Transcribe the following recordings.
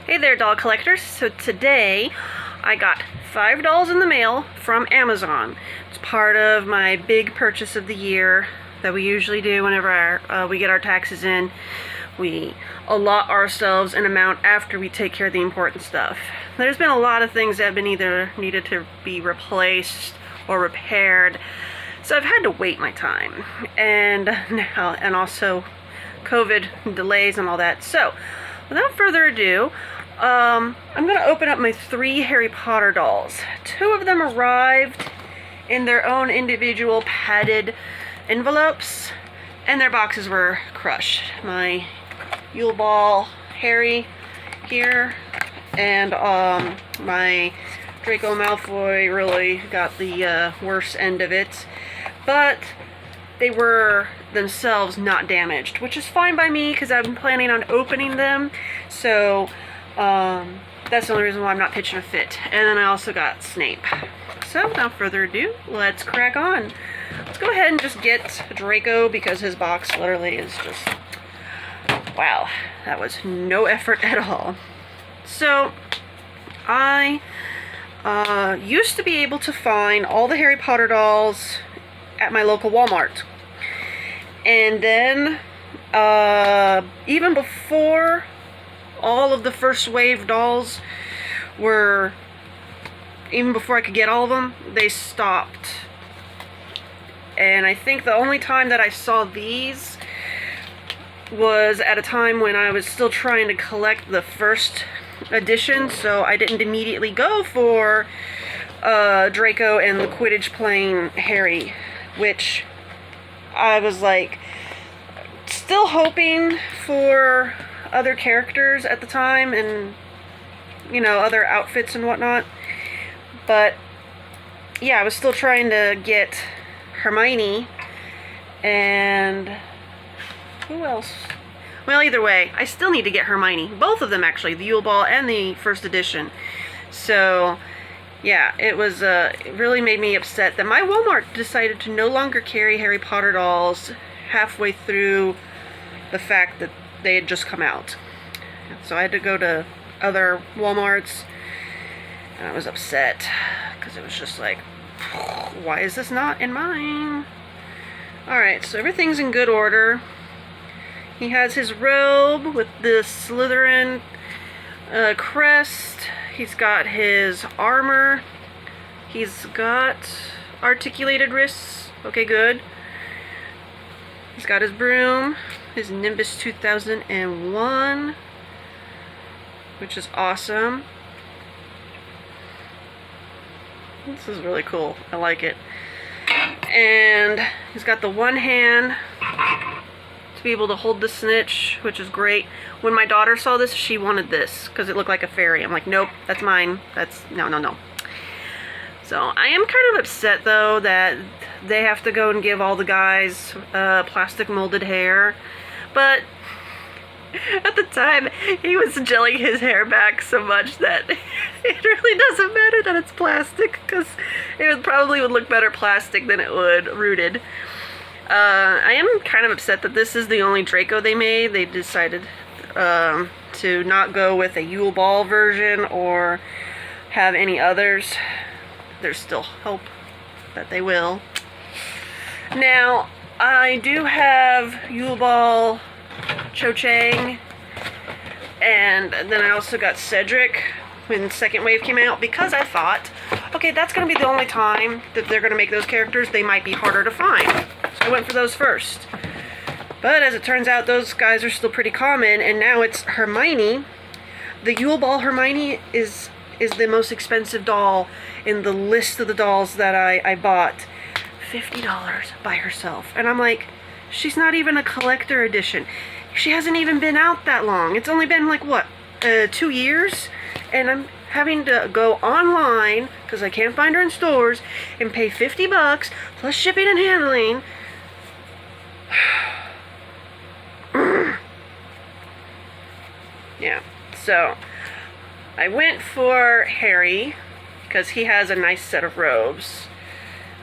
Hey there, doll collectors. So today I got $5 in the mail from Amazon. It's part of my big purchase of the year that we usually do whenever we get our taxes in. We allot ourselves an amount after we take care of the important stuff. There's been a lot of things that have been either needed to be replaced or repaired, so I've had to wait my time, and also COVID delays and all that. So without further ado, I'm going to open up my 3 Harry Potter dolls. 2 of them arrived in their own individual padded envelopes, and their boxes were crushed. My Yule Ball Harry here, and my Draco Malfoy really got the worst end of it. But they were themselves not damaged, which is fine by me because I've been planning on opening them. So that's the only reason why I'm not pitching a fit. And then I also got Snape. So without further ado, let's crack on. Let's go ahead and just get Draco because his box literally is just, wow, that was no effort at all. So I used to be able to find all the Harry Potter dolls at my local Walmart. And then even before all of the first wave dolls were, even before I could get all of them, they stopped. And I think the only time that I saw these was at a time when I was still trying to collect the first edition, so I didn't immediately go for Draco and the Quidditch playing Harry, which I was like still hoping for other characters at the time, and you know, other outfits and whatnot. But yeah, I was still trying to get Hermione and who else? Well, either way, I still need to get Hermione. Both of them, actually, the Yule Ball and the first edition. So yeah, it was it really made me upset that my Walmart decided to no longer carry Harry Potter dolls halfway through the fact that they had just come out. So I had to go to other Walmarts, and I was upset because it was just like, why is this not in mine? Alright, so everything's in good order. He has his robe with the Slytherin crest. He's got his armor. He's got articulated wrists. Okay, good. He's got his broom, his Nimbus 2001, which is awesome. This is really cool. I like it. And he's got the one hand to be able to hold the snitch, which is great. When my daughter saw this, she wanted this because it looked like a fairy. I'm like, nope, that's mine. That's no. So I am kind of upset though that they have to go and give all the guys plastic molded hair. But at the time, he was gelling his hair back so much that it really doesn't matter that it's plastic, because it probably would look better plastic than it would rooted. I am kind of upset that this is the only Draco they made. They decided to not go with a Yule Ball version or have any others. There's still hope that they will. Now, I do have Yule Ball Cho Chang, and then I also got Cedric when the second wave came out, because I thought, okay, that's going to be the only time that they're going to make those characters. They might be harder to find. So I went for those first. But as it turns out, those guys are still pretty common, and now it's Hermione. The Yule Ball Hermione is the most expensive doll in the list of the dolls that I bought. $50 by herself. And I'm like, she's not even a collector edition. She hasn't even been out that long. It's only been like, what, 2 years? And I'm having to go online, because I can't find her in stores, and pay $50 plus shipping and handling. Yeah, so I went for Harry because he has a nice set of robes.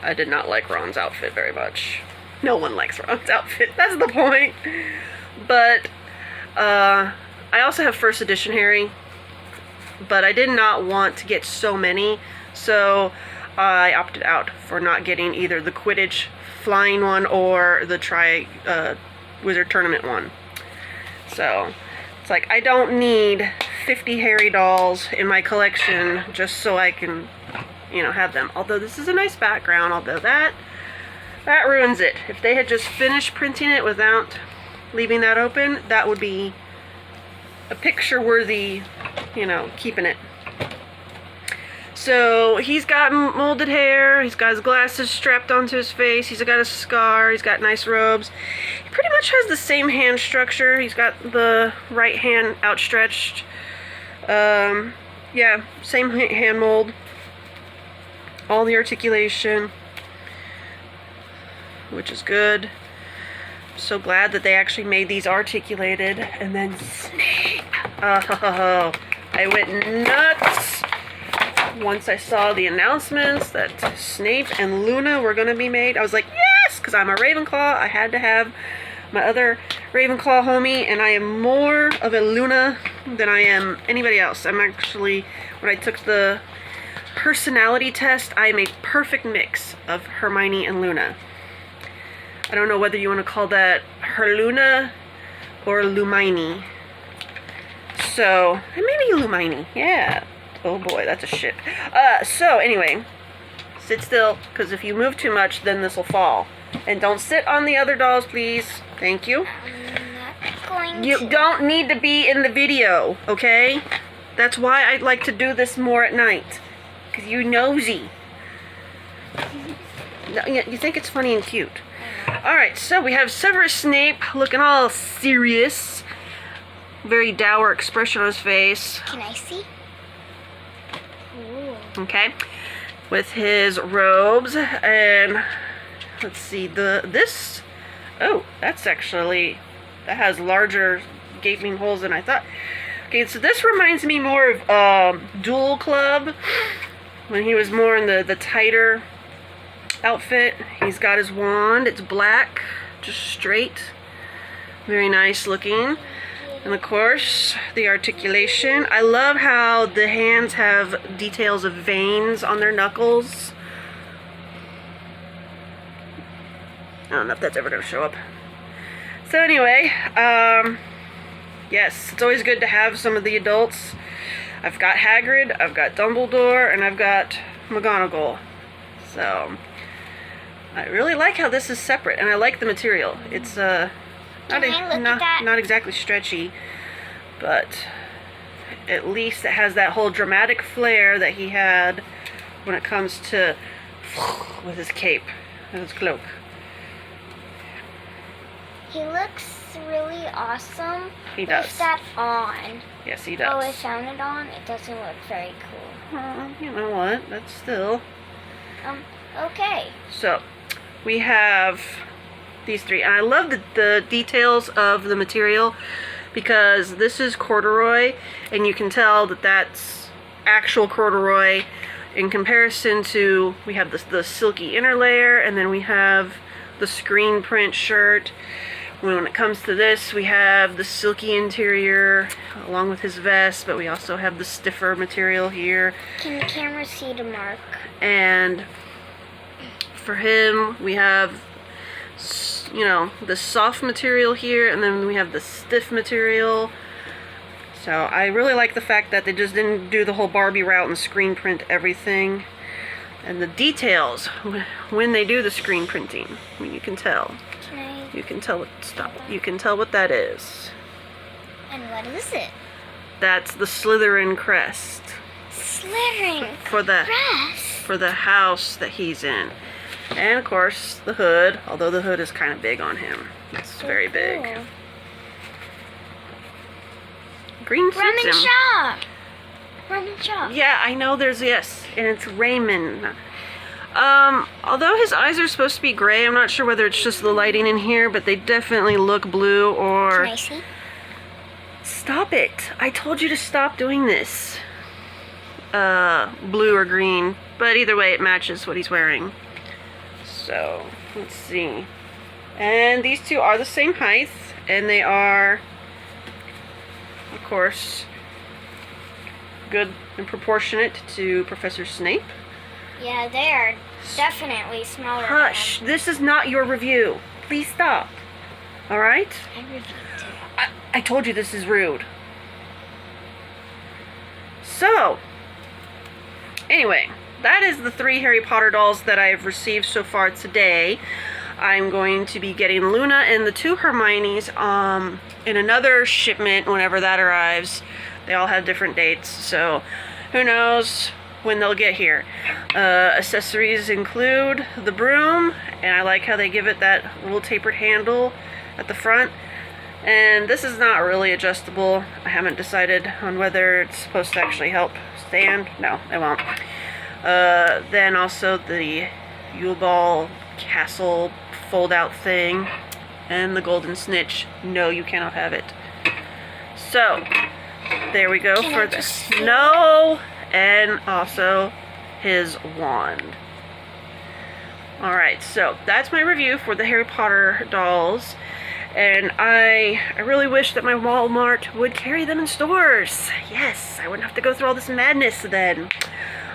I did not like Ron's outfit very much. No one likes Ron's outfit. That's the point. But I also have first edition Harry, but I did not want to get so many, so I opted out for not getting either the Quidditch flying one or the Wizard Tournament one. So it's like, I don't need 50 Harry dolls in my collection just so I can, have them. Although this is a nice background, although that ruins it. If they had just finished printing it without leaving that open, that would be a picture worthy, keeping it. So he's got molded hair, he's got his glasses strapped onto his face, he's got a scar, he's got nice robes. He pretty much has the same hand structure. He's got the right hand outstretched. Yeah, same hand mold. All the articulation, which is good. I'm so glad that they actually made these articulated. And then Snape. Oh, I went nuts once I saw the announcements that Snape and Luna were going to be made. I was like, yes, because I'm a Ravenclaw. I had to have my other Ravenclaw homie, and I am more of a Luna than I am anybody else. I'm actually, when I took the personality test, I am a perfect mix of Hermione and Luna. I don't know whether you want to call that Herluna or Lumini. So, maybe Lumini, yeah. Oh boy, that's a ship. So anyway, sit still, because if you move too much, then this will fall. And don't sit on the other dolls, please. Thank you. I'm not going to. You don't need to be in the video, okay? That's why I like to do this more at night. Because you're nosy. You think it's funny and cute. Alright, so we have Severus Snape looking all serious. Very dour expression on his face. Can I see? Ooh. Okay. With his robes. And let's see, this. Oh, that's actually, that has larger gaping holes than I thought. Okay, so this reminds me more of Duel Club, when he was more in the tighter outfit. He's got his wand. It's black, just straight. Very nice looking. And of course, the articulation. I love how the hands have details of veins on their knuckles. I don't know if that's ever going to show up. So anyway, yes, it's always good to have some of the adults. I've got Hagrid, I've got Dumbledore, and I've got McGonagall. So I really like how this is separate, and I like the material. It's not exactly stretchy, but at least it has that whole dramatic flair that he had when it comes to with his cape and his cloak. He looks really awesome. He does. With that on. Yes, he does. Oh, I found it on. It doesn't look very cool. You know what? That's still. Okay. So, we have these three. And I love the details of the material, because this is corduroy, and you can tell that that's actual corduroy in comparison to, we have the silky inner layer, and then we have the screen print shirt. When it comes to this, we have the silky interior along with his vest, but we also have the stiffer material here. Can the camera see the mark? And for him, we have, the soft material here, and then we have the stiff material. So I really like the fact that they just didn't do the whole Barbie route and screen print everything. And the details, when they do the screen printing, I mean, you can tell. You can tell what that is. And what is it? That's the Slytherin crest. Slytherin for the house that he's in. And of course the hood, although the hood is kind of big on him. It's so very big. Cool. Green suits him. Raymond. Yeah, I know there's, yes, and it's Raymond. Although his eyes are supposed to be gray, I'm not sure whether it's just the lighting in here, but they definitely look blue or... Can I see? Stop it. I told you to stop doing this. Blue or green, but either way it matches what he's wearing. So, let's see. And these two are the same height, and they are, of course, good and proportionate to Professor Snape. Yeah, they are definitely smaller. Hush, this is not your review. Please stop. Alright? I reviewed too. I told you this is rude. So, anyway, that is the 3 Harry Potter dolls that I've received so far today. I'm going to be getting Luna and the 2 Hermiones in another shipment whenever that arrives. They all have different dates, so who knows when they'll get here. Accessories include the broom, and I like how they give it that little tapered handle at the front. And this is not really adjustable. I haven't decided on whether it's supposed to actually help stand. No, it won't. Then also the Yule Ball castle fold-out thing, and the golden snitch. No, you cannot have it. So, there we go for this. No! And also his wand. Alright, so that's my review for the Harry Potter dolls. And I really wish that my Walmart would carry them in stores. Yes, I wouldn't have to go through all this madness then.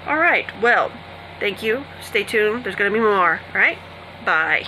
Alright, well, thank you. Stay tuned. There's going to be more. Alright? Bye.